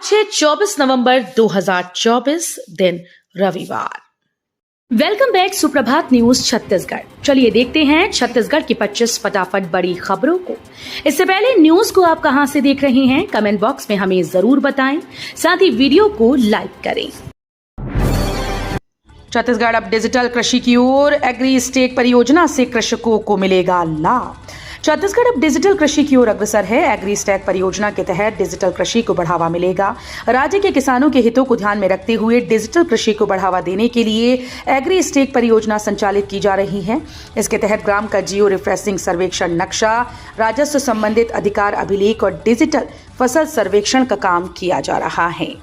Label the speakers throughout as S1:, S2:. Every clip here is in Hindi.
S1: 24 नवंबर 2024 दिन रविवार। वेलकम बैक सुप्रभात न्यूज छत्तीसगढ़। चलिए देखते हैं छत्तीसगढ़ की 25 फटाफट बड़ी खबरों को। इससे पहले न्यूज को आप कहां से देख रहे हैं, कमेंट बॉक्स में हमें जरूर बताएं, साथ ही वीडियो को लाइक करें। छत्तीसगढ़ अब डिजिटल कृषि की ओर। एग्री स्टेक परियोजना से कृषकों को मिलेगा लाभ। छत्तीसगढ़ अब डिजिटल कृषि की ओर अग्रसर है। एग्री स्टैक परियोजना के तहत डिजिटल कृषि को बढ़ावा मिलेगा। राज्य के किसानों के हितों को ध्यान में रखते हुए डिजिटल कृषि को बढ़ावा देने के लिए एग्री स्टैक परियोजना संचालित की जा रही है। इसके तहत ग्राम का जियो रिफ्रेशिंग सर्वेक्षण नक्शा, राजस्व संबंधित अधिकार अभिलेख और डिजिटल फसल सर्वेक्षण का काम किया जा रहा है।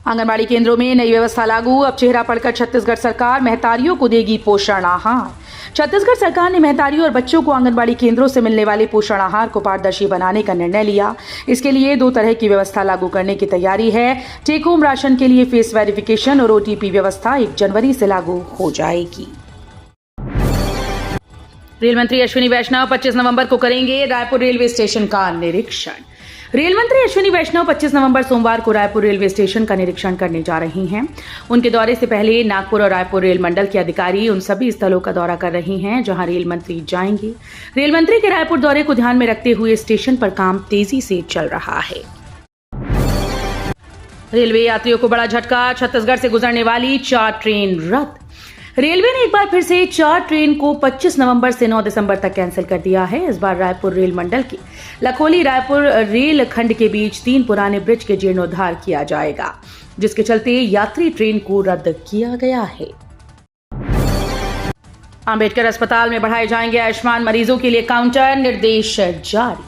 S1: आंगनबाड़ी केंद्रों में नई व्यवस्था लागू। अब चेहरा पढ़कर छत्तीसगढ़ सरकार महतारियों को देगी पोषण आहार। छत्तीसगढ़ सरकार ने महतारियों और बच्चों को आंगनबाड़ी केंद्रों से मिलने वाले पोषण आहार को पारदर्शी बनाने का निर्णय लिया। इसके लिए 2 तरह की व्यवस्था लागू करने की तैयारी है। टेक होम राशन के लिए फेस वेरिफिकेशन और OTP व्यवस्था 1 जनवरी से लागू हो जाएगी। रेल मंत्री अश्विनी वैष्णव 25 नवंबर को करेंगे रायपुर रेलवे स्टेशन का निरीक्षण। रेल मंत्री अश्विनी वैष्णव 25 नवंबर सोमवार को रायपुर रेलवे स्टेशन का निरीक्षण करने जा रही हैं। उनके दौरे से पहले नागपुर और रायपुर रेल मंडल के अधिकारी उन सभी स्थलों का दौरा कर रही हैं जहां रेल मंत्री जाएंगे। रेल मंत्री के रायपुर दौरे को ध्यान में रखते हुए स्टेशन पर काम तेजी से चल रहा है। रेलवे यात्रियों को बड़ा झटका। छत्तीसगढ़ से गुजरने वाली 4 ट्रेन रद्द। रेलवे ने एक बार फिर से 4 ट्रेन को 25 नवंबर से 9 दिसंबर तक कैंसिल कर दिया है। इस बार रायपुर रेल मंडल के लखोली रायपुर रेल खंड के बीच 3 पुराने ब्रिज के जीर्णोद्धार किया जाएगा, जिसके चलते यात्री ट्रेन को रद्द किया गया है। अंबेडकर अस्पताल में बढ़ाए जाएंगे आयुष्मान मरीजों के लिए काउंटर, निर्देश जारी।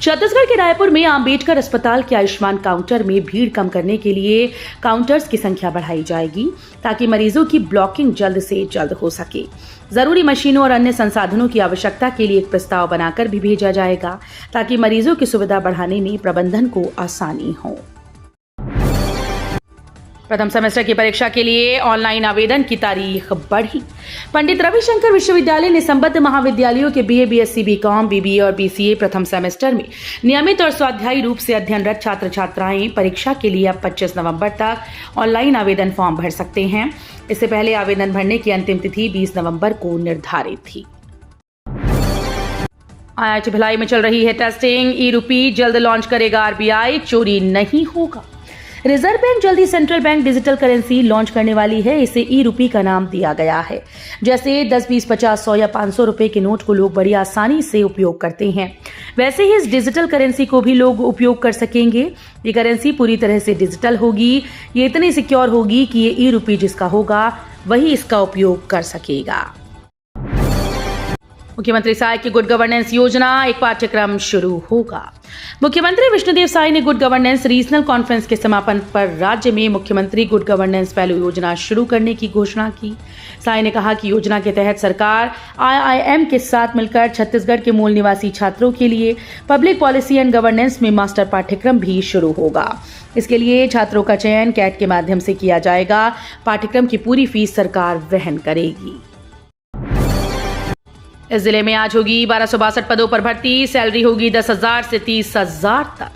S1: छत्तीसगढ़ के रायपुर में अंबेडकर अस्पताल के आयुष्मान काउंटर में भीड़ कम करने के लिए काउंटर्स की संख्या बढ़ाई जाएगी ताकि मरीजों की ब्लॉकिंग जल्द से जल्द हो सके। जरूरी मशीनों और अन्य संसाधनों की आवश्यकता के लिए एक प्रस्ताव बनाकर भी भेजा जाएगा ताकि मरीजों की सुविधा बढ़ाने में प्रबंधन को आसानी हो। प्रथम सेमेस्टर की परीक्षा के लिए ऑनलाइन आवेदन की तारीख बढ़ी। पंडित रविशंकर विश्वविद्यालय ने संबद्ध महाविद्यालयों के BA, BSc, BCom, BBA और BCA प्रथम सेमेस्टर में नियमित और स्वाध्यायी रूप से अध्ययनरत छात्र छात्राएं परीक्षा के लिए अब 25 नवंबर तक ऑनलाइन आवेदन फॉर्म भर सकते हैं। इससे पहले आवेदन भरने की अंतिम तिथि 20 नवंबर को निर्धारित थी। IIT भिलाई में चल रही है टेस्टिंग। ई-रूपी जल्द लॉन्च करेगा RBI, चोरी नहीं होगा। रिजर्व बैंक जल्दी central bank digital currency launch करने वाली है। इसे ई-रूपी का नाम दिया गया है। जैसे 10, 20, 50, 100 या 500 रुपए के नोट को लोग बड़ी आसानी से उपयोग करते हैं, वैसे ही इस डिजिटल करेंसी को भी लोग उपयोग कर सकेंगे। ये करेंसी पूरी तरह से डिजिटल होगी। ये इतनी सिक्योर होगी कि ये ई-रूपी जिसका होगा वही इसका उपयोग कर सकेगा। मुख्यमंत्री साय की गुड गवर्नेंस योजना, एक पाठ्यक्रम शुरू होगा। मुख्यमंत्री विष्णुदेव साय ने गुड गवर्नेंस रीजनल कॉन्फ्रेंस के समापन पर राज्य में मुख्यमंत्री गुड गवर्नेंस फेलो योजना शुरू करने की घोषणा की। साय ने कहा कि योजना के तहत सरकार IIM के साथ मिलकर छत्तीसगढ़ के मूल निवासी छात्रों के लिए पब्लिक पॉलिसी एंड गवर्नेंस में मास्टर पाठ्यक्रम भी शुरू होगा। इसके लिए छात्रों का चयन कैट के माध्यम से किया जाएगा। पाठ्यक्रम की पूरी फीस सरकार वहन करेगी। इस जिले में आज होगी 1262 पदों पर भर्ती। सैलरी होगी 10,000 से 30,000 तक।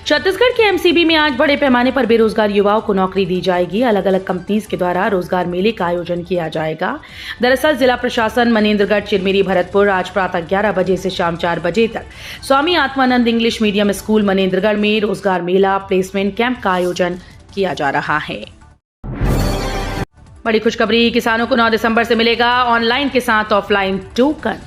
S1: छत्तीसगढ़ के MCB में आज बड़े पैमाने पर बेरोजगार युवाओं को नौकरी दी जाएगी। अलग अलग कंपनीज के द्वारा रोजगार मेले का आयोजन किया जाएगा। दरअसल जिला प्रशासन मनेन्द्रगढ़, चिरमिरी, भरतपुर आज प्रातः 11 बजे से शाम 4 बजे तक Swami Atmanand English medium school Manendragarh में रोजगार मेला प्लेसमेंट कैंप का आयोजन किया जा रहा है। बड़ी खुशखबरी, किसानों को 9 दिसंबर से मिलेगा ऑनलाइन के साथ ऑफलाइन टोकन।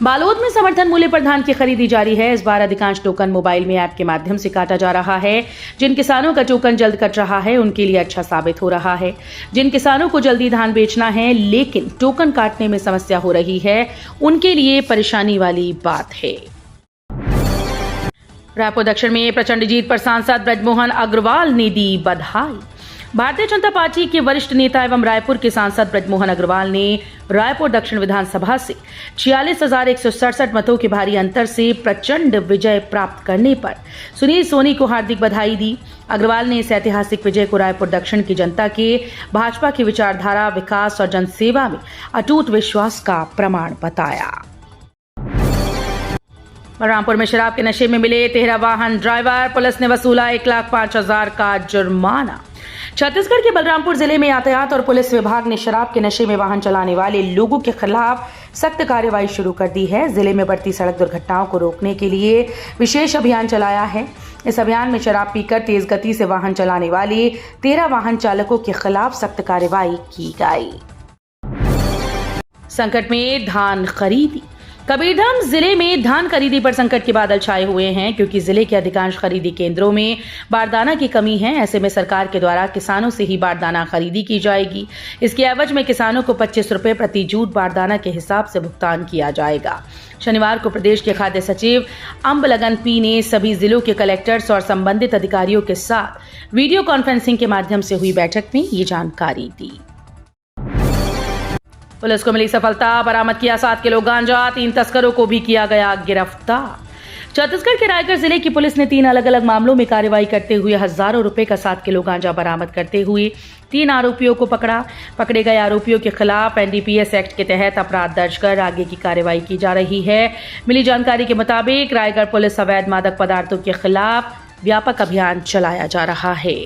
S1: बालोद में समर्थन मूल्य पर धान की खरीदी जारी है। इस बार अधिकांश टोकन मोबाइल में ऐप के माध्यम से काटा जा रहा है। जिन किसानों का टोकन जल्द कट रहा है उनके लिए अच्छा साबित हो रहा है। जिन किसानों को जल्दी धान बेचना है लेकिन टोकन काटने में समस्या हो रही है, उनके लिए परेशानी वाली बात है। रायपुर दक्षिण में प्रचंड जीत पर सांसद ब्रजमोहन अग्रवाल ने दी बधाई। भारतीय जनता पार्टी के वरिष्ठ नेता एवं रायपुर के सांसद ब्रजमोहन अग्रवाल ने रायपुर दक्षिण विधानसभा से 46,167 मतों के भारी अंतर से प्रचंड विजय प्राप्त करने पर सुनील सोनी को हार्दिक बधाई दी। अग्रवाल ने इस ऐतिहासिक विजय को रायपुर दक्षिण की जनता के भाजपा की विचारधारा, विकास और जनसेवा में अटूट विश्वास का प्रमाण बताया। बलरामपुर में शराब के नशे में मिले 13 वाहन ड्राइवर, पुलिस ने वसूला 1,05,000 का जुर्माना। छत्तीसगढ़ के बलरामपुर जिले में यातायात और पुलिस विभाग ने शराब के नशे में वाहन चलाने वाले लोगों के खिलाफ सख्त कार्रवाई शुरू कर दी है। जिले में बढ़ती सड़क दुर्घटनाओं को रोकने के लिए विशेष अभियान चलाया है। इस अभियान में शराब पीकर तेज गति से वाहन चलाने वाले 13 वाहन चालकों के खिलाफ सख्त कार्रवाई की गई। संकट में धान खरीदी। कबीरधाम जिले में धान खरीदी पर संकट के बादल छाए हुए हैं, क्योंकि जिले के अधिकांश खरीदी केंद्रों में बारदाना की कमी है। ऐसे में सरकार के द्वारा किसानों से ही बारदाना खरीदी की जाएगी। इसके एवज में किसानों को 25 रुपए प्रति जूट बारदाना के हिसाब से भुगतान किया जाएगा। शनिवार को प्रदेश के खाद्य सचिव अम्बलगन पी ने सभी जिलों के कलेक्टर्स और संबंधित अधिकारियों के साथ वीडियो कॉन्फ्रेंसिंग के माध्यम से हुई बैठक में ये जानकारी दी। पुलिस को मिली सफलता, बरामद किया 7 किलो गांजा, 3 तस्करों को भी किया गया गिरफ्तार। छत्तीसगढ़ के रायगढ़ जिले की पुलिस ने 3 अलग अलग मामलों में कार्रवाई करते हुए हजारों रुपए का 7 किलो गांजा बरामद करते हुए 3 आरोपियों को पकड़ा। पकड़े गए आरोपियों के खिलाफ NDPS एक्ट के तहत अपराध दर्ज कर आगे की कार्रवाई की जा रही है। मिली जानकारी के मुताबिक रायगढ़ पुलिस अवैध मादक पदार्थों के खिलाफ व्यापक अभियान चलाया जा रहा है।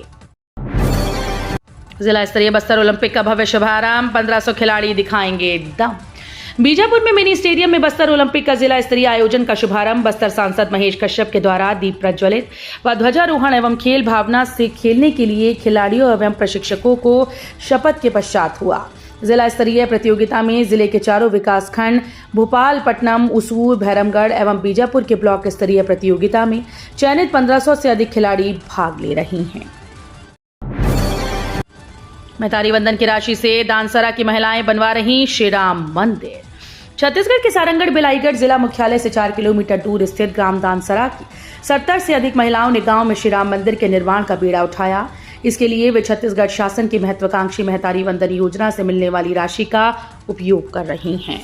S1: जिला स्तरीय बस्तर ओलंपिक का भव्य शुभारंभ, 1500 खिलाड़ी दिखाएंगे दम। बीजापुर में मिनी स्टेडियम में बस्तर ओलंपिक का जिला स्तरीय आयोजन का शुभारंभ बस्तर सांसद महेश कश्यप के द्वारा दीप प्रज्वलित व ध्वजारोहण एवं खेल भावना से खेलने के लिए खिलाड़ियों एवं प्रशिक्षकों को शपथ के पश्चात हुआ। जिला स्तरीय प्रतियोगिता में जिले के 4 विकासखंड भोपाल, पटनम, उसूर, भैरमगढ़ एवं बीजापुर के ब्लॉक स्तरीय प्रतियोगिता में चयनित 1500 से अधिक खिलाड़ी भाग ले रही हैं। मैतारी वंदन की राशि से दानसरा की महिलाएं बनवा रही श्री राम मंदिर। छत्तीसगढ़ के सारंगढ़ बिलाईगढ़ जिला मुख्यालय से 4 किलोमीटर दूर स्थित ग्राम दानसरा की 70 से अधिक महिलाओं ने गांव में श्री राम मंदिर के निर्माण का बीड़ा उठाया। इसके लिए वे छत्तीसगढ़ शासन की महत्वाकांक्षी मैतारी वंदन योजना से मिलने वाली राशि का उपयोग कर रही हैं।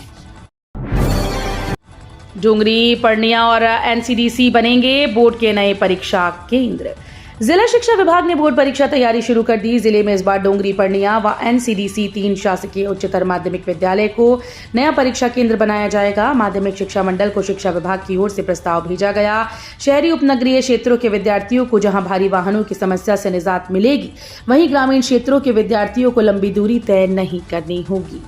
S1: डोंगरी, पर्णिया और NCDC बनेंगे बोर्ड के नए परीक्षा केंद्र। जिला शिक्षा विभाग ने बोर्ड परीक्षा तैयारी शुरू कर दी। जिले में इस बार डोंगरी, पर्णिया व NCDC 3 शासकीय उच्चतर माध्यमिक विद्यालय को नया परीक्षा केंद्र बनाया जाएगा। माध्यमिक शिक्षा मंडल को शिक्षा विभाग की ओर से प्रस्ताव भेजा गया। शहरी उपनगरीय क्षेत्रों के विद्यार्थियों को जहां भारी वाहनों की समस्या से निजात मिलेगी, वहीं ग्रामीण क्षेत्रों के विद्यार्थियों को लंबी दूरी तय नहीं करनी होगी।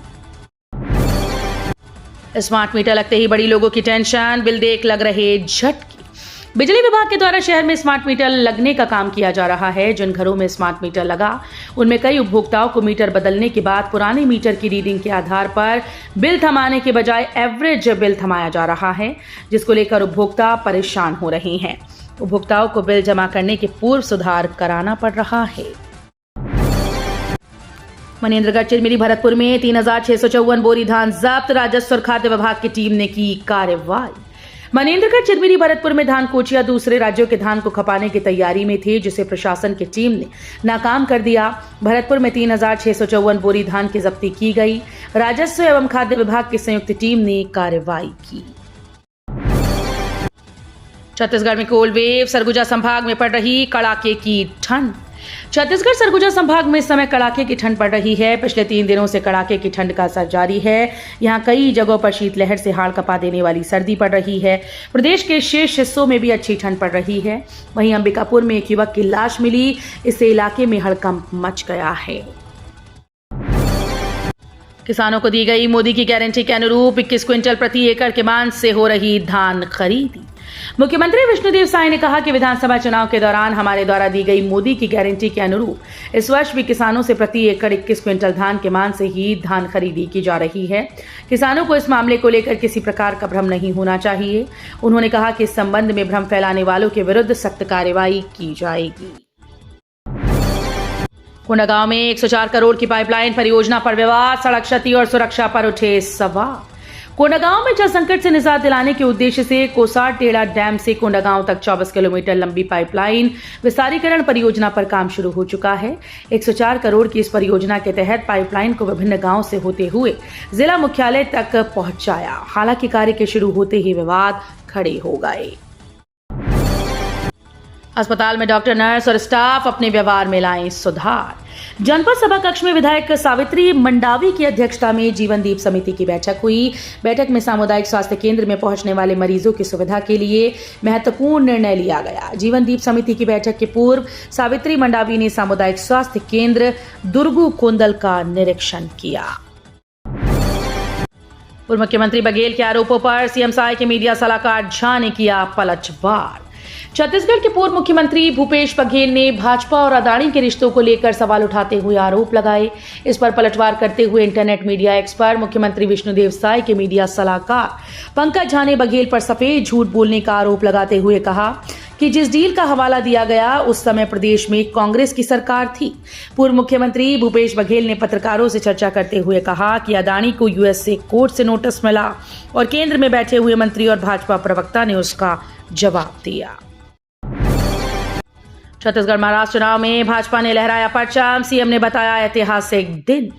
S1: स्मार्ट मीटर लगते ही बड़ी लोगों की टेंशन, बिल देख लग रहे झटके। बिजली विभाग के द्वारा शहर में स्मार्ट मीटर लगने का काम किया जा रहा है। जिन घरों में स्मार्ट मीटर लगा, उनमें कई उपभोक्ताओं को मीटर बदलने के बाद पुराने मीटर की रीडिंग के आधार पर बिल थमाने के बजाय एवरेज बिल थमाया जा रहा है, जिसको लेकर उपभोक्ता परेशान हो रहे हैं। उपभोक्ताओं को बिल जमा करने के पूर्व सुधार कराना पड़ रहा है। मनेन्द्रगढ़, चिरमिरी, भरतपुर में 3654 बोरी धान जब्त। राजस्व और खाद्य विभाग की टीम ने की कार्रवाई। मनेन्द्रगढ़, चिरमिरी, भरतपुर में धान कोचिया दूसरे राज्यों के धान को खपाने की तैयारी में थे, जिसे प्रशासन की टीम ने नाकाम कर दिया। भरतपुर में 3654 बोरी धान की जब्ती की गई। राजस्व एवं खाद्य विभाग की संयुक्त टीम ने कार्रवाई की। छत्तीसगढ़ में कोल्ड वेव, सरगुजा संभाग में पड़ रही कड़ाके की ठंड। छत्तीसगढ़ सरगुजा संभाग में इस समय कड़ाके की ठंड पड़ रही है। पिछले 3 दिनों से कड़ाके की ठंड का असर जारी है। यहाँ कई जगहों पर शीतलहर से हाड़ कपा देने वाली सर्दी पड़ रही है। प्रदेश के शेष हिस्सों में भी अच्छी ठंड पड़ रही है। वहीं अंबिकापुर में एक युवक की लाश मिली, इससे इलाके में हड़कंप मच गया है। किसानों को दी गई मोदी की गारंटी के अनुरूप 21 क्विंटल प्रति एकड़ के मान से हो रही धान खरीदी। मुख्यमंत्री विष्णुदेव साय ने कहा कि विधानसभा चुनाव के दौरान हमारे द्वारा दी गई मोदी की गारंटी के अनुरूप इस वर्ष भी किसानों से प्रति एकड़ 21 क्विंटल धान के मान से ही धान खरीदी की जा रही है। किसानों को इस मामले को लेकर किसी प्रकार का भ्रम नहीं होना चाहिए। उन्होंने कहा कि इस संबंध में भ्रम फैलाने वालों के विरुद्ध सख्त कार्रवाई की जाएगी। कोंडागांव में 104 करोड़ की पाइपलाइन परियोजना पर विवाद, सड़क क्षति और सुरक्षा पर उठे सवाल। कोंडागांव में जल संकट से निजात दिलाने के उद्देश्य से कोसार टेढ़ा डैम से कोंडागांव तक 24 किलोमीटर लंबी पाइपलाइन विस्तारीकरण परियोजना पर काम शुरू हो चुका है। 104 करोड़ की इस परियोजना के तहत पाइपलाइन को विभिन्न गांव से होते हुए जिला मुख्यालय तक पहुंचाया। हालांकि कार्य के शुरू होते ही विवाद खड़े हो गए। अस्पताल में डॉक्टर, नर्स और स्टाफ अपने व्यवहार में लाएं सुधार। जनपद सभा कक्ष में विधायक सावित्री मंडावी की अध्यक्षता में जीवनदीप समिति की बैठक हुई। बैठक में सामुदायिक स्वास्थ्य केंद्र में पहुंचने वाले मरीजों की सुविधा के लिए महत्वपूर्ण निर्णय लिया गया। जीवनदीप समिति की बैठक के पूर्व सावित्री मंडावी ने सामुदायिक स्वास्थ्य केंद्र दुर्गू कोंदल का निरीक्षण किया। पूर्व मुख्यमंत्री बघेल के आरोपों पर सीएम साय के मीडिया सलाहकार झा ने किया पलटवार। छत्तीसगढ़ के पूर्व मुख्यमंत्री भूपेश बघेल ने भाजपा और अदानी के रिश्तों को लेकर सवाल उठाते हुए आरोप लगाए। इस पर पलटवार करते हुए इंटरनेट मीडिया एक्सपर्ट मुख्यमंत्री विष्णुदेव साय के मीडिया सलाहकार पंकज झा ने बघेल पर सफेद झूठ बोलने का आरोप लगाते हुए कहा कि जिस डील का हवाला दिया गया उस समय प्रदेश में कांग्रेस की सरकार थी। पूर्व मुख्यमंत्री भूपेश बघेल ने पत्रकारों से चर्चा करते हुए कहा कि अदानी को यूएसए कोर्ट से नोटिस मिला और केंद्र में बैठे हुए मंत्री और भाजपा प्रवक्ता ने उसका जवाब दिया। छत्तीसगढ़ महाराष्ट्र चुनाव में भाजपा ने लहराया परचम, सीएम ने बताया ऐतिहासिक दिन।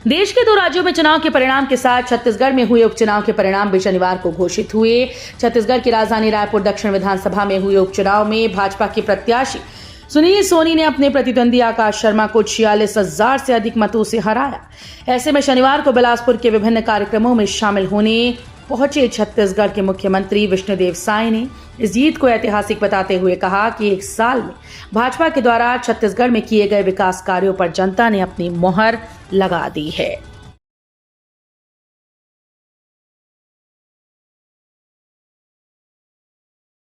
S1: देश के 2 राज्यों में चुनाव के परिणाम के साथ छत्तीसगढ़ में हुए उपचुनाव के परिणाम भी शनिवार को घोषित हुए। छत्तीसगढ़ की राजधानी रायपुर दक्षिण विधानसभा में हुए उपचुनाव में भाजपा के प्रत्याशी सुनील सोनी ने अपने प्रतिद्वंदी आकाश शर्मा को 46,000 से अधिक मतों से हराया। ऐसे में शनिवार को बिलासपुर के विभिन्न कार्यक्रमों में शामिल होने पहुंचे छत्तीसगढ़ के मुख्यमंत्री विष्णुदेव साय ने इस जीत को ऐतिहासिक बताते हुए कहा कि 1 साल में भाजपा के द्वारा छत्तीसगढ़ में किए गए विकास कार्यों पर जनता ने अपनी मोहर लगा दी है।